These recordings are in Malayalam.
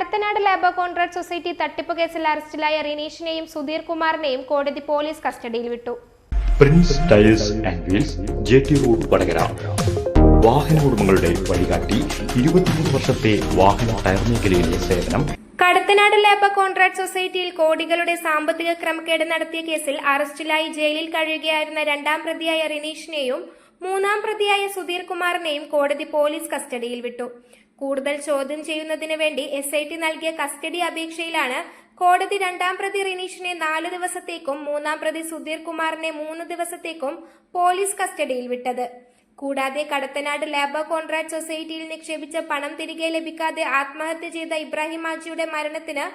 കടത്തനാട് ലേബർ കോൺട്രാക്ട് സൊസൈറ്റി തട്ടിപ്പ് കേസിൽ അറസ്റ്റിലായ റിനീഷിനെയും സുധീർ കുമാറിനെയും കോടതി പോലീസ് കസ്റ്റഡിയിൽ വിട്ടു. Prince tyres and wheels, JT road, Vadakara. വാഹന ഉടമകളുടെ വഴികാട്ടി, 23 വർഷത്തെ വാഹന ടയർ മേഖലയിലെ സേവനം. കടത്തനാട് ലേബർ കോൺട്രാക്ട് സൊസൈറ്റിയിൽ കോടികളുടെ സാമ്പത്തിക ക്രമക്കേട് നടത്തിയ കേസിൽ അറസ്റ്റിലായി ജയിലിൽ കഴിയുകയായിരുന്ന 2ാം പ്രതിയായ റിനീഷിനെയും 3ാം പ്രതിയായ സുധീർ കുമാറിനെയും കോടതി പോലീസ് കസ്റ്റഡിയിൽ വിട്ടു. കൂടുതൽ ചോദ്യം ചെയ്യുന്നതിന് വേണ്ടി SIT നൽകിയ കസ്റ്റഡി അപേക്ഷയിലാണ് കോടതി 2ാം പ്രതി റിനീഷിനെ 4 ദിവസത്തേക്കും 3ാം പ്രതി സുധീർ കുമാറിനെ 3 ദിവസത്തേക്കും പോലീസ് കസ്റ്റഡിയിൽ വിട്ടത്. കൂടാതെ കടത്തനാട് ലേബർ കോൺട്രാക്ട് സൊസൈറ്റിയിൽ നിക്ഷേപിച്ച പണം തിരികെ ലഭിക്കാതെ ആത്മഹത്യ ചെയ്ത ഇബ്രാഹിം ഹാജിയുടെ മരണത്തിന്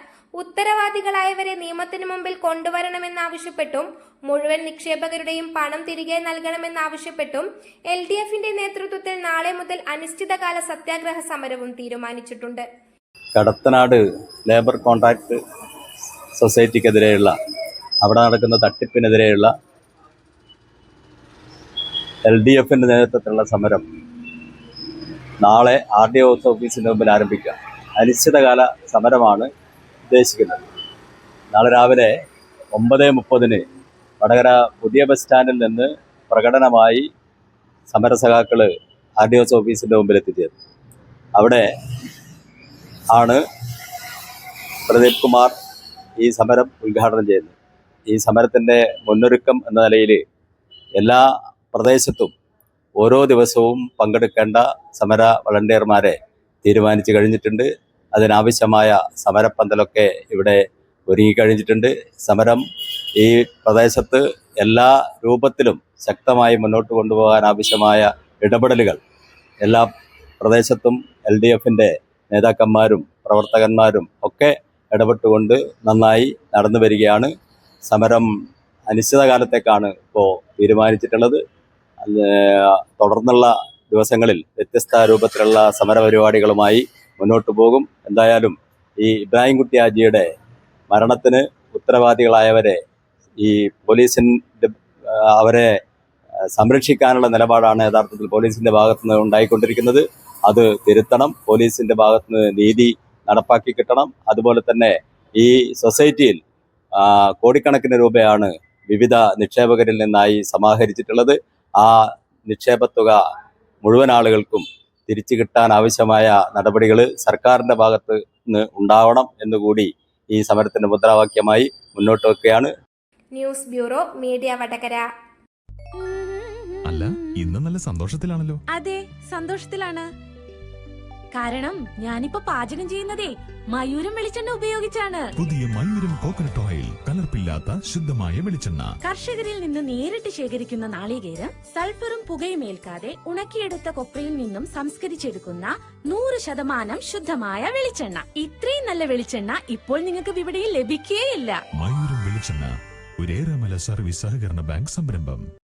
ഉത്തരവാദികളായവരെ നിയമത്തിന് മുമ്പിൽ കൊണ്ടുവരണമെന്നാവശ്യപ്പെട്ടും മുഴുവൻ നിക്ഷേപകരുടെയും പണം തിരികെ നൽകണമെന്നാവശ്യപ്പെട്ടും LDFന്റെ നേതൃത്വത്തിൽ നാളെ മുതൽ അനിശ്ചിതകാല സത്യാഗ്രഹ സമരവും തീരുമാനിച്ചിട്ടുണ്ട്. കടത്തനാട് ലേബർ കോൺട്രാക്ട് സൊസൈറ്റിക്കെതിരെയുള്ള അവിടെ നടക്കുന്ന തട്ടിപ്പിനെതിരെയുള്ള LDFന്റെ നേതൃത്വത്തിലുള്ള സമരം നാളെ RDO ഓഫീസിന് മുമ്പിൽ ആരംഭിക്കുക. അനിശ്ചിതകാല സമരമാണ് ഉദ്ദേശിക്കുന്നത്. നാളെ രാവിലെ 9:30 വടകര പുതിയ ബസ് സ്റ്റാൻഡിൽ നിന്ന് പ്രകടനമായി സമരസഖാക്കൾ RDO ഓഫീസിൻ്റെ മുമ്പിൽ എത്തിച്ചത്. അവിടെ ആണ് പ്രദീപ് കുമാർ ഈ സമരം ഉദ്ഘാടനം ചെയ്യുന്നത്. ഈ സമരത്തിൻ്റെ മുന്നൊരുക്കം എന്ന നിലയിൽ എല്ലാ പ്രദേശത്തും ഓരോ ദിവസവും പങ്കെടുക്കേണ്ട സമര വളണ്ടിയർമാരെ തീരുമാനിച്ചു കഴിഞ്ഞിട്ടുണ്ട്. അതിനാവശ്യമായ സമരപ്പന്തലൊക്കെ ഇവിടെ ഒരുങ്ങിക്കഴിഞ്ഞിട്ടുണ്ട്. സമരം ഈ പ്രദേശത്ത് എല്ലാ രൂപത്തിലും ശക്തമായി മുന്നോട്ട് കൊണ്ടുപോകാൻ ആവശ്യമായ ഇടപെടലുകൾ എല്ലാ പ്രദേശത്തും LDFന്റെ നേതാക്കന്മാരും പ്രവർത്തകന്മാരും ഒക്കെ ഇടപെട്ടുകൊണ്ട് നന്നായി നടന്നു വരികയാണ്. സമരം അനിശ്ചിതകാലത്തേക്കാണ് ഇപ്പോൾ തീരുമാനിച്ചിട്ടുള്ളത്. തുടർന്നുള്ള ദിവസങ്ങളിൽ വ്യത്യസ്ത രൂപത്തിലുള്ള സമരപരിപാടികളുമായി മുന്നോട്ട് പോകും. എന്തായാലും ഈ ഇബ്രാഹിം കുട്ടി ഹാജിയുടെ മരണത്തിന് ഉത്തരവാദികളായവരെ ഈ പോലീസിൻ്റെ അവരെ സംരക്ഷിക്കാനുള്ള നിലപാടാണ് യഥാർത്ഥത്തിൽ പോലീസിൻ്റെ ഭാഗത്തുനിന്ന് ഉണ്ടായിക്കൊണ്ടിരിക്കുന്നത്. അത് തിരുത്തണം. പോലീസിൻ്റെ ഭാഗത്തുനിന്ന് നീതി നടപ്പാക്കി കിട്ടണം. അതുപോലെ തന്നെ ഈ സൊസൈറ്റിയിൽ കോടിക്കണക്കിന് രൂപയാണ് വിവിധ നിക്ഷേപകരിൽ നിന്നായി സമാഹരിച്ചിട്ടുള്ളത്. ആ നിക്ഷേപത്തുക മുഴുവൻ ആളുകൾക്കും തിരിച്ചു കിട്ടാൻ ആവശ്യമായ നടപടികൾ സർക്കാരിൻ്റെ ഭാഗത്ത് നിന്ന് ഉണ്ടാവണം എന്നുകൂടി ഈ സമരത്തിൻ്റെ മുദ്രാവാക്യമായി മുന്നോട്ട് വെക്കുകയാണ്. News bureau, media, Vadakara. അല്ല, ഇന്ന് നല്ല സന്തോഷത്തിലാണല്ലോ. അതെ, സന്തോഷത്തിലാണ്. കാരണം ഞാനിപ്പോ പാചകം ചെയ്യുന്നതേ മയൂരം വെളിച്ചെണ്ണ ഉപയോഗിച്ചാണ്. പുതിയ മയൂരം കോക്കനട്ട് ഓയിൽ, കലർപ്പില്ലാത്ത ശുദ്ധമായ വെളിച്ചെണ്ണ. കർഷകരിൽ നിന്ന് നേരിട്ട് ശേഖരിക്കുന്ന നാളികേരം സൾഫറും പുകയും ഏൽക്കാതെ ഉണക്കിയെടുത്ത കൊപ്രയിൽ നിന്നും സംസ്കരിച്ചെടുക്കുന്ന 100% ശുദ്ധമായ വെളിച്ചെണ്ണ. ഇത്രയും നല്ല വെളിച്ചെണ്ണ ഇപ്പോൾ നിങ്ങൾക്ക് വിപണിയിൽ ലഭിക്കുകയില്ല. മയൂരം വെളിച്ചെണ്ണ, ഒരു ഏറെമല സർവീസ് സഹകരണ ബാങ്ക് സംരംഭം.